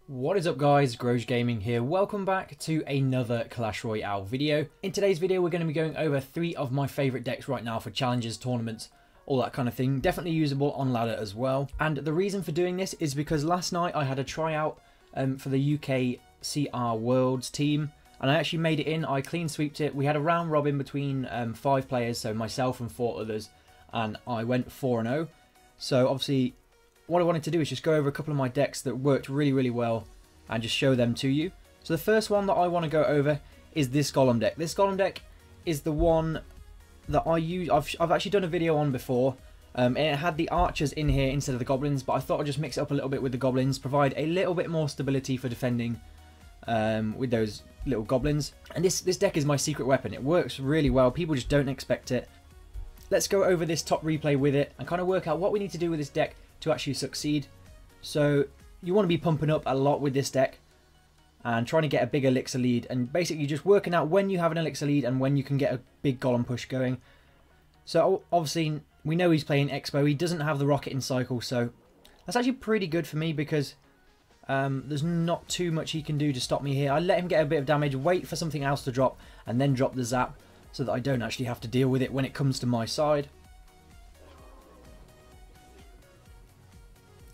What is up guys, Groge Gaming here. Welcome back to another Clash Royale video. In today's video we're going to be going over 3 of my favourite decks right now for challenges, tournaments, all that kind of thing. Definitely usable on ladder as well. And the reason for doing this is because last night I had a tryout for the UK CRWorlds team. And I actually made it in. I clean sweeped it. We had a round robin between 5 players, so myself and 4 others, and I went 4-0. So obviously, what I wanted to do is just go over a couple of my decks that worked really well, and just show them to you. So the first one that I want to go over is this Golem deck. This Golem deck is the one that I use. I've actually done a video on before. And it had the archers in here instead of the goblins, but I thought I'd just mix it up a little bit with the goblins, provide a little bit more stability for defending with those little goblins. And this deck is my secret weapon. It works really well. People just don't expect it. Let's go over this top replay with it and kind of work out what we need to do with this deck to actually succeed. So you want to be pumping up a lot with this deck and trying to get a big elixir lead, and basically just working out when you have an elixir lead and when you can get a big golem push going. So obviously we know he's playing Expo. He doesn't have the rocket in cycle, so that's actually pretty good for me because there's not too much he can do to stop me here. I let him get a bit of damage, wait for something else to drop, and then drop the zap so that I don't actually have to deal with it when it comes to my side.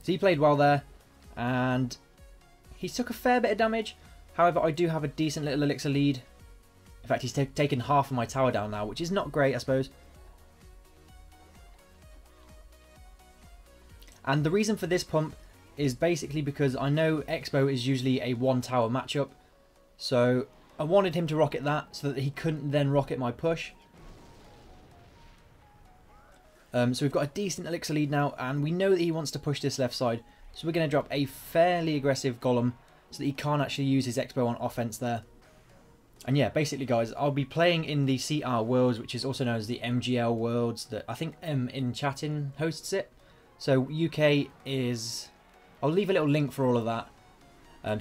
So he played well there, and he took a fair bit of damage. However, I do have a decent little elixir lead. In fact, he's taken half of my tower down now, which is not great, I suppose. And the reason for this pump is basically because I know Expo is usually a 1 tower matchup. So I wanted him to rocket that so that he couldn't then rocket my push. So we've got a decent elixir lead now, and we know that he wants to push this left side. So we're going to drop a fairly aggressive golem so that he can't actually use his Expo on offense there. And yeah, basically guys, I'll be playing in the CRWorlds, which is also known as the MGL Worlds, that I think in chatting hosts it. So UK is... I'll leave a little link for all of that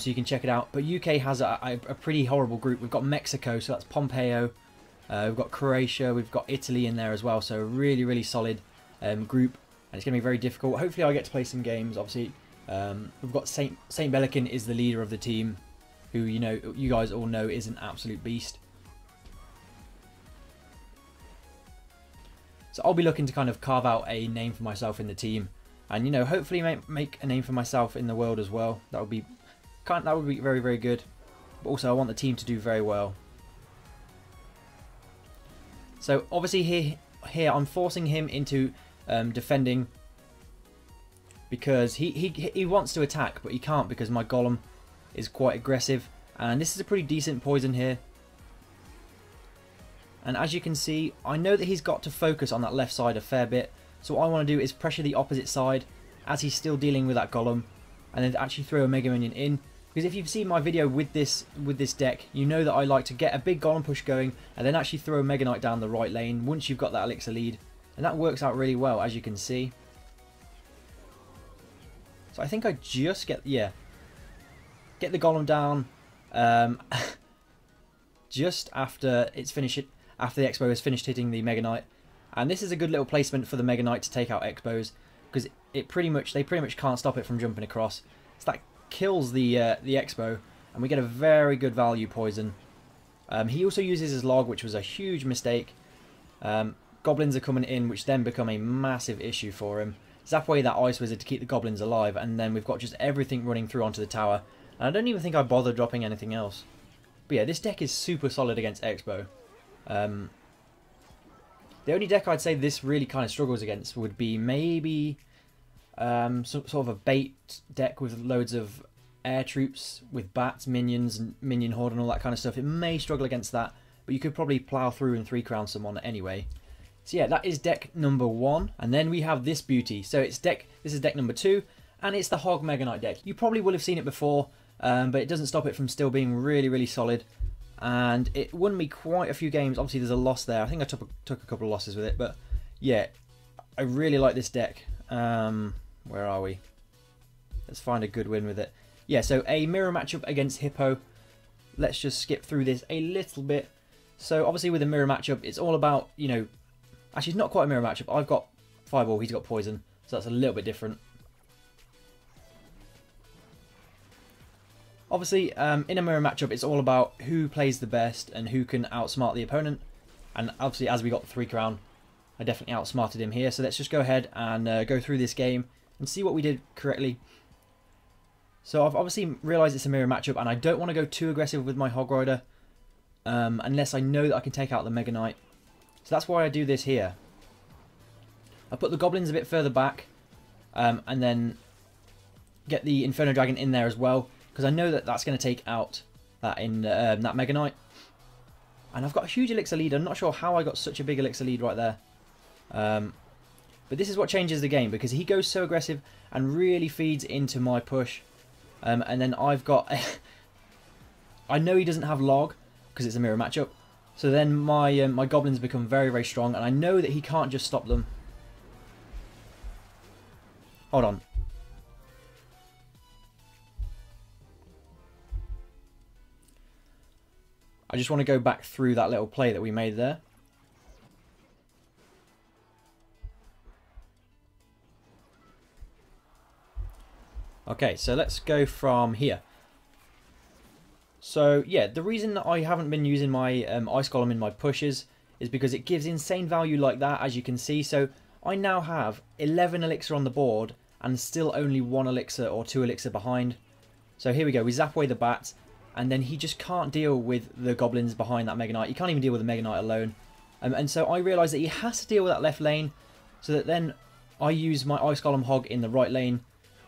so you can check it out. But UK has a pretty horrible group. We've got Mexico, so that's Pompeo. We've got Croatia, we've got Italy in there as well. So a really solid group. And it's going to be very difficult. Hopefully I get to play some games. Obviously, we've got Saint Belican is the leader of the team, who you guys all know is an absolute beast. So I'll be looking to kind of carve out a name for myself in the team, and hopefully make a name for myself in the world as well. That would be very good. But also I want the team to do very well. So obviously here I'm forcing him into defending because he wants to attack, but he can't because my golem is quite aggressive, and this is a pretty decent poison here. And as you can see, I know that he's got to focus on that left side a fair bit. So what I want to do is pressure the opposite side as he's still dealing with that golem, and then actually throw a Mega Minion in. Because if you've seen my video with this deck, you know that I like to get a big golem push going and then actually throw a Mega Knight down the right lane once you've got that elixir lead. And that works out really well, as you can see. So I think I just get the golem down just after it's finished. After the Expo has finished hitting the Mega Knight. And this is a good little placement for the Mega Knight to take out Expos, because they pretty much can't stop it from jumping across. So that kills the Expo, and we get a very good value poison. He also uses his log, which was a huge mistake. Goblins are coming in, which then become a massive issue for him. Zap away that Ice Wizard to keep the goblins alive, and then we've got just everything running through onto the tower. And I don't even think I bother dropping anything else. But yeah, this deck is super solid against Expo. The only deck I'd say this really kind of struggles against would be maybe sort of a bait deck with loads of air troops with bats, minions, and minion horde and all that kind of stuff. It may struggle against that, but you could probably plow through and 3-crown someone anyway. So yeah, that is deck number 1, and then we have this beauty. So this is deck number 2, and it's the Hog Mega Knight deck. You probably will have seen it before, but it doesn't stop it from still being really solid. And it won me quite a few games. Obviously there's a loss there. I think I took a couple of losses with it, but yeah, I really like this deck. Where are we? Let's find a good win with it. Yeah, so a mirror matchup against Hippo. Let's just skip through this a little bit. So obviously with a mirror matchup, it's all about, actually it's not quite a mirror matchup. I've got Fireball, he's got Poison. So that's a little bit different. Obviously, in a mirror matchup, it's all about who plays the best and who can outsmart the opponent. And obviously, as we got the 3 crown, I definitely outsmarted him here. So let's just go ahead and go through this game and see what we did correctly. So I've obviously realised it's a mirror matchup, and I don't want to go too aggressive with my Hog Rider unless I know that I can take out the Mega Knight. So that's why I do this here. I put the Goblins a bit further back and then get the Inferno Dragon in there as well, because I know that that's going to take out that that Mega Knight. And I've got a huge elixir lead. I'm not sure how I got such a big elixir lead right there. But this is what changes the game, because he goes so aggressive and really feeds into my push. And then I've got... I know he doesn't have log, because it's a mirror matchup. So then my my Goblins become very, very strong. And I know that he can't just stop them. Hold on. I just want to go back through that little play that we made there. Okay, so let's go from here. So yeah, the reason that I haven't been using my Ice Golem in my pushes is because it gives insane value like that, as you can see. So I now have 11 elixir on the board and still only 1 elixir or 2 elixir behind. So here we go, we zap away the bats, and then he just can't deal with the Goblins behind that Mega Knight. He can't even deal with the Mega Knight alone. And so I realise that he has to deal with that left lane, so that then I use my Ice Golem Hog in the right lane.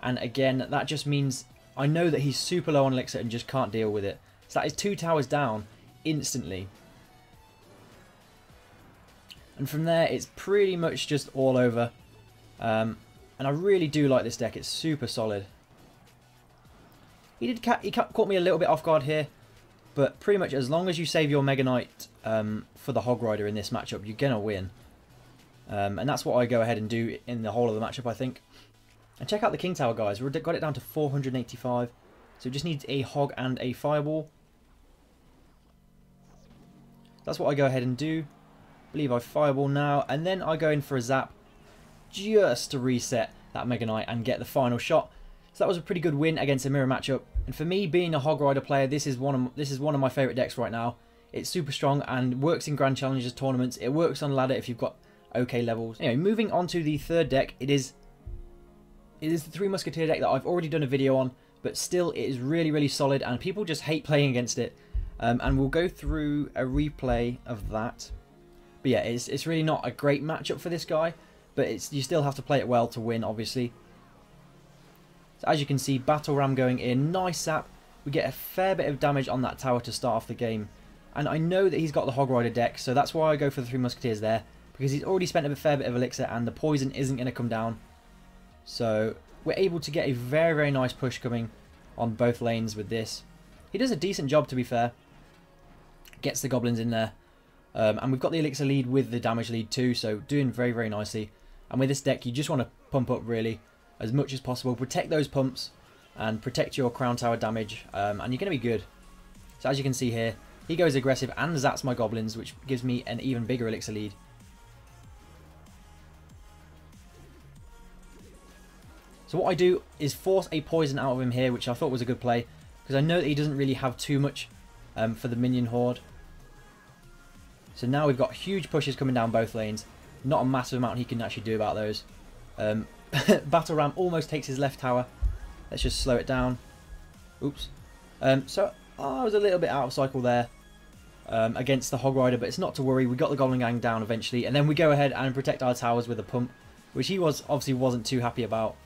And again, that just means I know that he's super low on elixir and just can't deal with it. So that is 2 towers down instantly. And from there, it's pretty much just all over. And I really do like this deck. It's super solid. He caught me a little bit off guard here. But pretty much as long as you save your Mega Knight for the Hog Rider in this matchup, you're going to win. And that's what I go ahead and do in the whole of the matchup, I think. And check out the King Tower, guys. We've got it down to 485. So it just needs a Hog and a Fireball. That's what I go ahead and do. I believe I Fireball now. And then I go in for a Zap just to reset that Mega Knight and get the final shot. So that was a pretty good win against a mirror matchup. And for me, being a Hog Rider player, this is one of my favourite decks right now. It's super strong and works in Grand Challenges tournaments. It works on ladder if you've got okay levels. Anyway, moving on to the third deck. It is the 3 Musketeer deck that I've already done a video on, but still it is really, really solid and people just hate playing against it. And we'll go through a replay of that. But yeah, it's really not a great matchup for this guy, but you still have to play it well to win, obviously. So as you can see, Battle Ram going in, nice zap. We get a fair bit of damage on that tower to start off the game. And I know that he's got the Hog Rider deck, so that's why I go for the 3 Musketeers there, because he's already spent a fair bit of elixir and the poison isn't going to come down. So we're able to get a very, very nice push coming on both lanes with this. He does a decent job, to be fair. Gets the Goblins in there. And we've got the elixir lead with the damage lead too, so doing very, very nicely. And with this deck, you just want to pump up really as much as possible. Protect those pumps and protect your crown tower damage, and you're going to be good. So as you can see here, he goes aggressive and zaps my Goblins, which gives me an even bigger elixir lead. So what I do is force a poison out of him here, which I thought was a good play, because I know that he doesn't really have too much for the minion horde. So now we've got huge pushes coming down both lanes. Not a massive amount he can actually do about those. Battle Ram almost takes his left tower. Let's just slow it down. Oops. So I was a little bit out of cycle there against the Hog Rider, but it's not to worry. We got the Goblin Gang down eventually, and then we go ahead and protect our towers with a pump, which he obviously wasn't too happy about.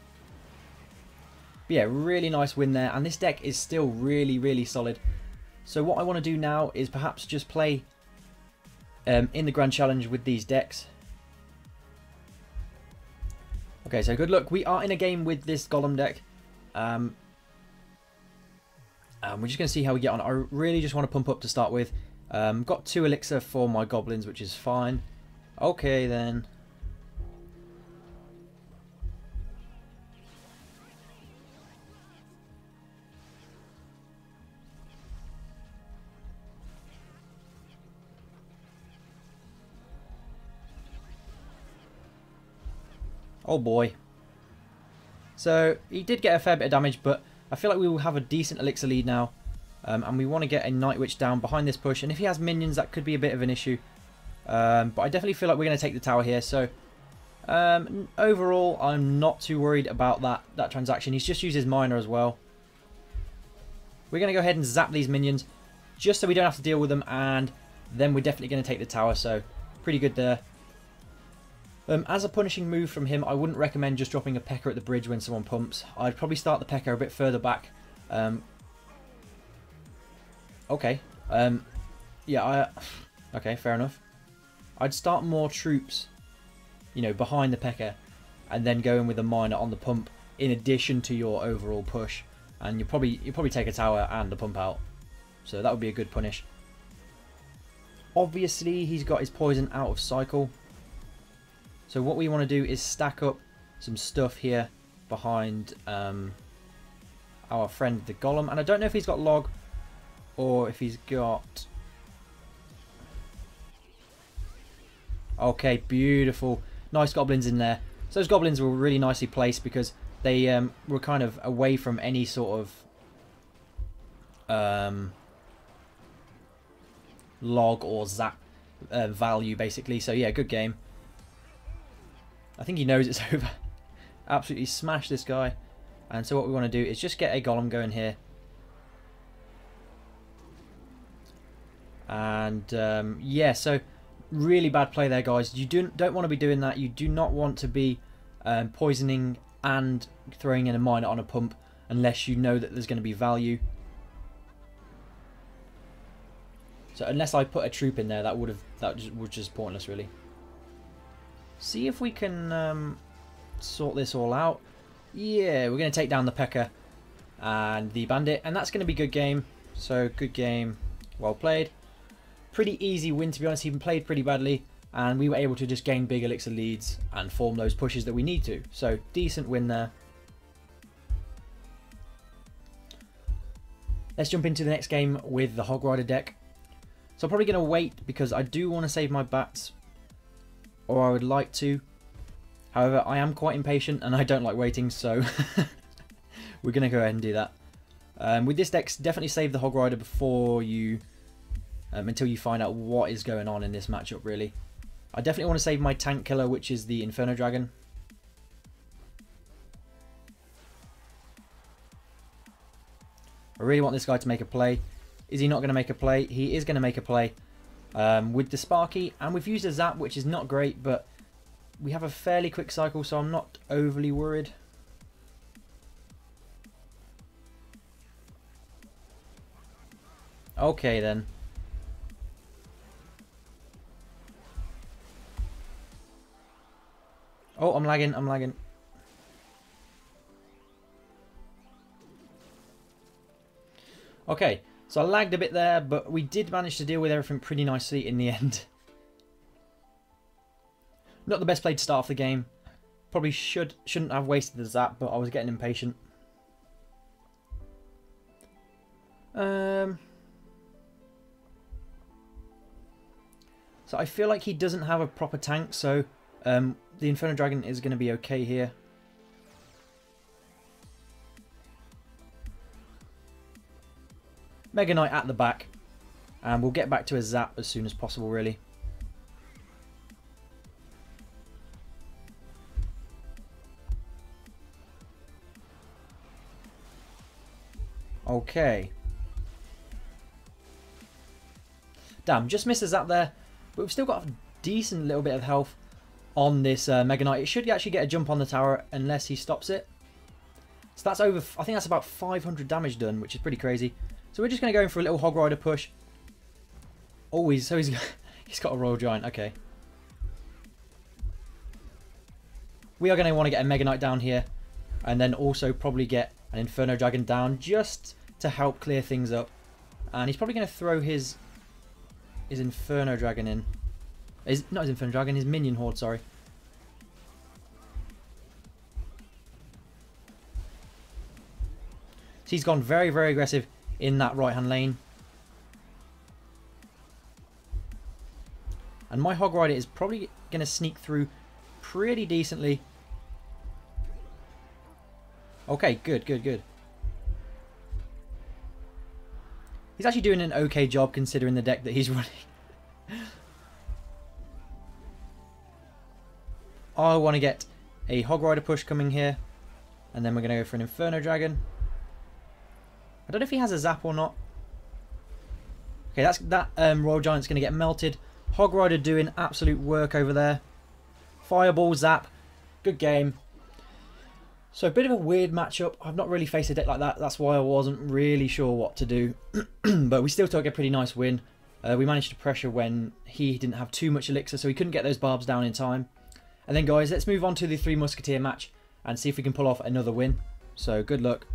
But yeah, really nice win there, and this deck is still really, really solid. So what I want to do now is perhaps just play in the Grand Challenge with these decks. Okay, so good luck. We are in a game with this Golem deck. We're just going to see how we get on. I really just want to pump up to start with. Got 2 elixir for my Goblins, which is fine. Okay, then. Oh boy. So he did get a fair bit of damage, but I feel like we will have a decent elixir lead now. And we want to get a Night Witch down behind this push. And if he has minions, that could be a bit of an issue. But I definitely feel like we're going to take the tower here. So overall, I'm not too worried about that transaction. He's just used his miner as well. We're going to go ahead and zap these minions just so we don't have to deal with them. And then we're definitely going to take the tower. So pretty good there. As a punishing move from him, I wouldn't recommend just dropping a P.E.K.K.A. at the bridge when someone pumps. I'd probably start the P.E.K.K.A. a bit further back. Okay. Yeah, okay, fair enough. I'd start more troops, you know, behind the P.E.K.K.A. and then go in with a miner on the pump in addition to your overall push. And you'll probably take a tower and a pump out. So that would be a good punish. Obviously, he's got his poison out of cycle. So what we want to do is stack up some stuff here behind our friend the Golem. And I don't know if he's got log or if he's got... Okay, beautiful. Nice goblins in there. So those goblins were really nicely placed because they were kind of away from any sort of log or zap value, basically. So yeah, good game. I think he knows it's over. Absolutely smash this guy. And so what we want to do is just get a golem going here. And yeah, so really bad play there, guys. You don't want to be doing that. You do not want to be poisoning and throwing in a miner on a pump unless you know that there's going to be value. So unless I put a troop in there, that was just pointless, really. See if we can sort this all out. Yeah, we're going to take down the P.E.K.K.A. and the bandit, and that's going to be good game. So good game, well played. Pretty easy win, to be honest. He played pretty badly, and we were able to just gain big elixir leads and form those pushes that we need to. So decent win there. Let's jump into the next game with the Hog Rider deck. So I'm probably going to wait because I do want to save my bats, or I would like to. However, I am quite impatient and I don't like waiting, so we're going to go ahead and do that. With this deck, definitely save the Hog Rider before you, until you find out what is going on in this matchup, really. I definitely want to save my tank killer, which is the Inferno Dragon. I really want this guy to make a play. Is he not going to make a play? He is going to make a play. With the Sparky, and we've used a zap, which is not great, but we have a fairly quick cycle, so I'm not overly worried. Okay then. Oh, I'm lagging, I'm lagging. Okay. So I lagged a bit there, but we did manage to deal with everything pretty nicely in the end. Not the best play to start off the game. Probably shouldn't have wasted the zap, but I was getting impatient. So I feel like he doesn't have a proper tank, so the Inferno Dragon is going to be okay here. Mega Knight at the back, and we'll get back to a zap as soon as possible, really. Okay. Damn, just missed a zap there, but we've still got a decent little bit of health on this Mega Knight. It should actually get a jump on the tower unless he stops it. So that's over, I think that's about 500 damage done, which is pretty crazy. So we're just going to go in for a little Hog Rider push. Oh, he's got a Royal Giant. Okay. We are going to want to get a Mega Knight down here. And then also probably get an Inferno Dragon down just to help clear things up. And he's probably going to throw his Inferno Dragon in. Not his Inferno Dragon, his Minion Horde, sorry. So he's gone very, very aggressive in that right-hand lane. And my Hog Rider is probably going to sneak through pretty decently. Okay, good, good, good. He's actually doing an okay job considering the deck that he's running. I want to get a Hog Rider push coming here. And then we're going to go for an Inferno Dragon. I don't know if he has a zap or not. Okay, that Royal Giant's going to get melted. Hog Rider doing absolute work over there. Fireball, zap. Good game. So a bit of a weird matchup. I've not really faced a deck like that. That's why I wasn't really sure what to do. But we still took a pretty nice win. We managed to pressure when he didn't have too much elixir, so he couldn't get those barbs down in time. And then, guys, let's move on to the 3 musketeer match and see if we can pull off another win. So good luck.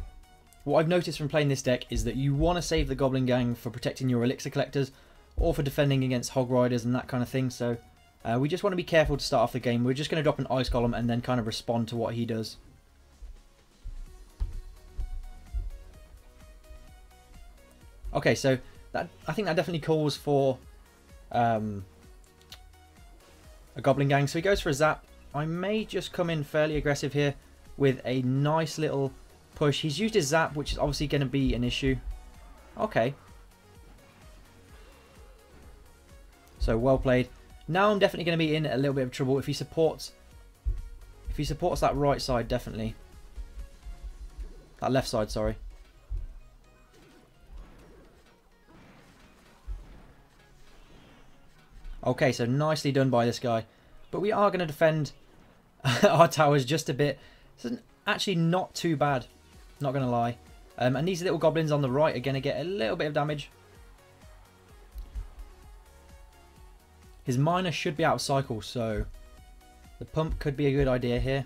What I've noticed from playing this deck is that you want to save the Goblin Gang for protecting your elixir collectors or for defending against Hog Riders and that kind of thing. So we just want to be careful to start off the game. We're just going to drop an Ice Golem and then kind of respond to what he does. Okay, so I think that definitely calls for a Goblin Gang. So he goes for a zap. I may just come in fairly aggressive here with a nice little push. He's used his zap, which is obviously going to be an issue. Okay. So well played. Now I'm definitely going to be in a little bit of trouble if he supports that right side, definitely. That left side, sorry. Okay, so nicely done by this guy. But we are going to defend our towers just a bit. It's actually not too bad, not going to lie. And these little goblins on the right are going to get a little bit of damage. His miner should be out of cycle, so the pump could be a good idea here.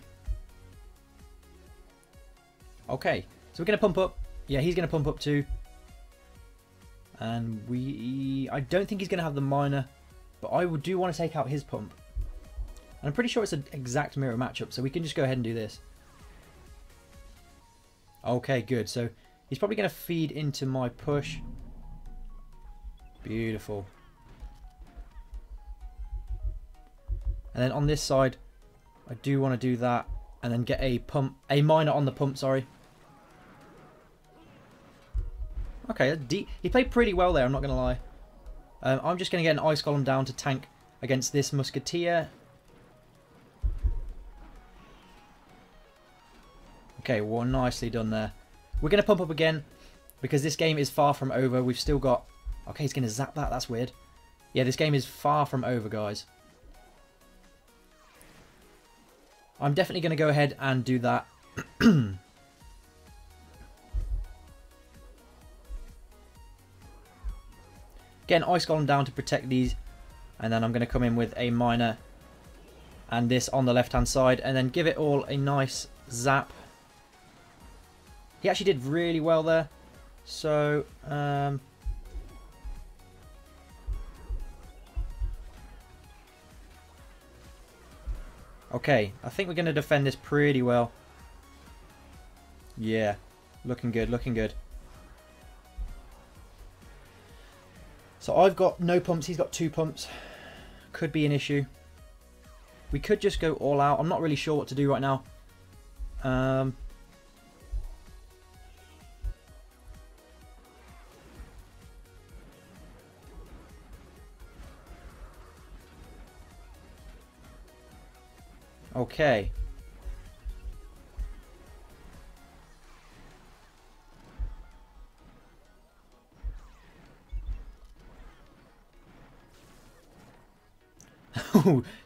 Okay, so we're going to pump up. Yeah, he's going to pump up too. And I don't think he's going to have the miner, but I do want to take out his pump. And I'm pretty sure it's an exact mirror matchup, so we can just go ahead and do this. Okay, good. So he's probably going to feed into my push. Beautiful. And then on this side, I do want to do that and then get a miner on the pump, sorry. Okay, he played pretty well there, I'm not going to lie. I'm just going to get an Ice Golem down to tank against this musketeer. Okay, well, nicely done there. We're going to pump up again because this game is far from over. We've still got... Okay, he's going to zap that. That's weird. Yeah, this game is far from over, guys. I'm definitely going to go ahead and do that. Get an Ice Golem down to protect these. And then I'm going to come in with a miner and this on the left-hand side. And then give it all a nice zap. He actually did really well there. So, okay, I think we're going to defend this pretty well. Yeah, looking good, looking good. So I've got no pumps, he's got 2 pumps. Could be an issue. We could just go all out. I'm not really sure what to do right now. Okay.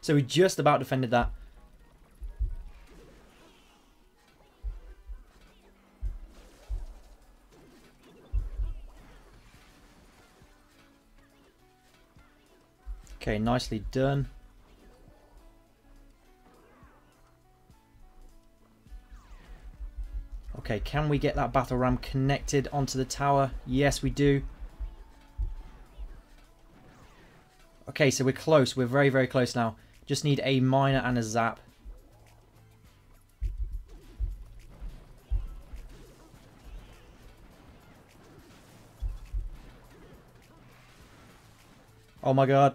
So we just about defended that. Okay, nicely done. Okay, can we get that battle ram connected onto the tower? Yes, we do. Okay, so we're close. We're very, very close now. Just need a miner and a zap. Oh my god.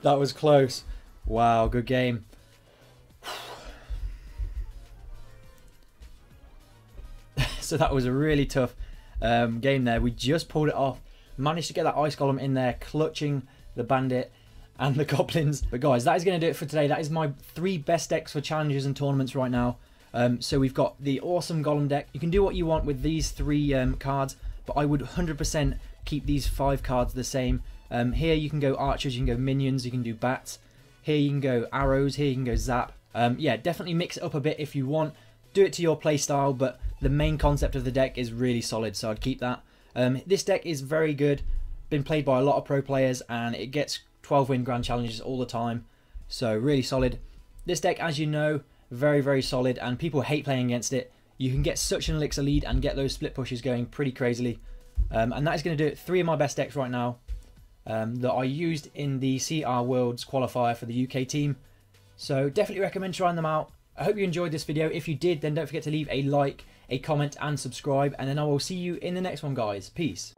That was close. Wow, good game. So that was a really tough game there. We just pulled it off. Managed to get that ice golem in there, clutching the bandit and the goblins. But guys, that is going to do it for today. That is my 3 best decks for challenges and tournaments right now. So we've got the awesome golem deck. You can do what you want with these 3 cards, but I would 100% keep these 5 cards the same. Here you can go archers, you can go minions, you can do bats. Here you can go arrows, here you can go zap. Yeah, definitely mix it up a bit if you want. Do it to your play style, but the main concept of the deck is really solid, so I'd keep that. This deck is very good, been played by a lot of pro players, and it gets 12-win grand challenges all the time, so really solid. This deck, as you know, very, very solid, and people hate playing against it. You can get such an elixir lead and get those split pushes going pretty crazily. And that is going to do it. 3 of my best decks right now that I used in the CRWorlds qualifier for the UK team. So definitely recommend trying them out. I hope you enjoyed this video. If you did, then don't forget to leave a like, a comment and subscribe. And then I will see you in the next one, guys. Peace.